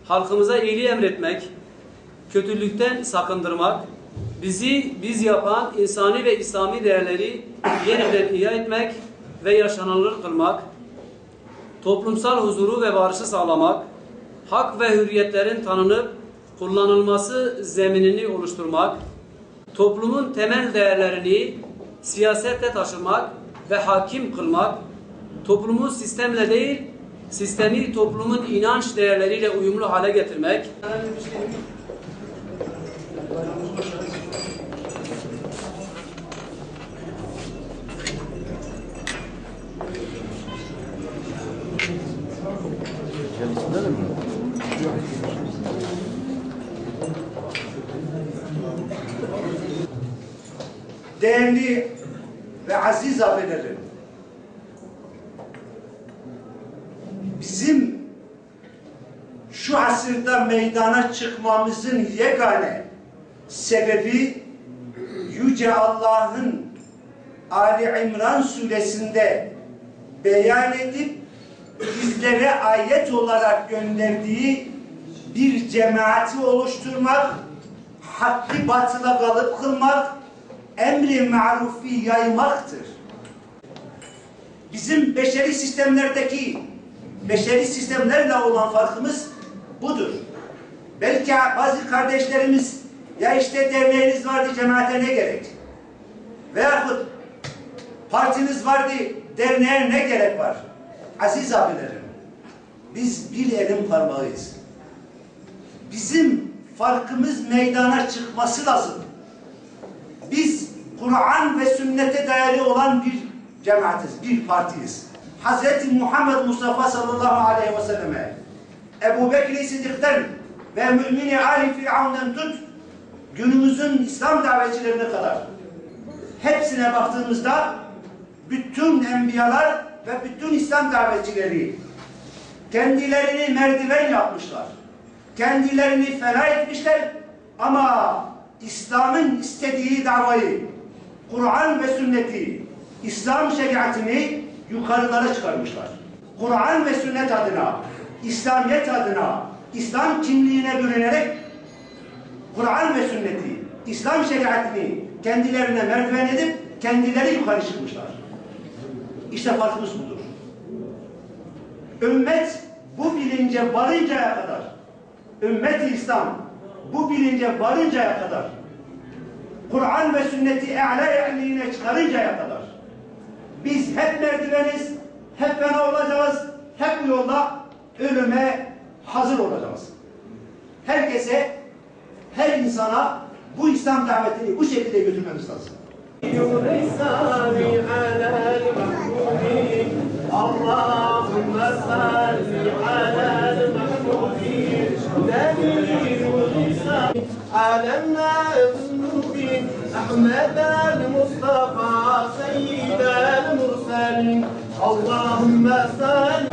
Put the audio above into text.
halkımıza iyiliği emretmek, kötülükten sakındırmak, bizi biz yapan insani ve İslami değerleri yeniden ihya etmek ve yaşanılır kılmak, toplumsal huzuru ve barışı sağlamak, hak ve hürriyetlerin tanınıp kullanılması zeminini oluşturmak, toplumun temel değerlerini siyasette taşımak ve hakim kılmak, toplumu sistemle değil, sistemi toplumun inanç değerleriyle uyumlu hale getirmek, değerli ve aziz abilerim, bizim şu asırda meydana çıkmamızın yegane sebebi Yüce Allah'ın Ali İmran suresinde beyan edip bizlere ayet olarak gönderdiği bir cemaati oluşturmak, hakkı batıla galip kılmak, emri marufi yaymaktır. Bizim beşeri sistemlerle olan farkımız budur. Belki bazı kardeşlerimiz ya işte derneğiniz vardı, cemaate ne gerek? Veyahut partiniz vardı, derneğe ne gerek var? Aziz abilerim, biz bir elin parmağıyız. Bizim farkımız meydana çıkması lazım. Biz Kur'an ve sünnete dayalı olan bir cemaatiz, bir partiyiz. Hz. Muhammed Mustafa sallallahu aleyhi ve selleme, Ebu Bekir Sıddık'tan ve mümin-i Ali Firavun'dan tut, günümüzün İslam davetçilerine kadar hepsine baktığımızda bütün enbiyalar ve bütün İslam davetçileri kendilerini merdiven yapmışlar. Kendilerini fena etmişler ama İslam'ın istediği davayı, Kur'an ve sünneti, İslam şeriatını yukarılara çıkarmışlar. Kur'an ve sünnet adına, İslamiyet adına, İslam kimliğine bürünerek Kur'an ve sünneti, İslam şeriatını kendilerine merdiven edip kendileri yukarı çıkmışlar. İşte farkımız budur. Ümmet bu bilince varıncaya kadar, ümmet-i İslam bu bilince varıncaya kadar, Kur'an ve sünneti e'la-i'liğine çıkarıncaya kadar biz hep merdiveniz, hep fena olacağız, hep bu yolda ölüme hazır olacağız. Herkese, her insana bu İslam davetini bu şekilde götürmemiz lazım. Allahümme salli alel mahmudin alem mevzubin Ahmed el-Mustafa seyyid el-Mursalin Allahümme salli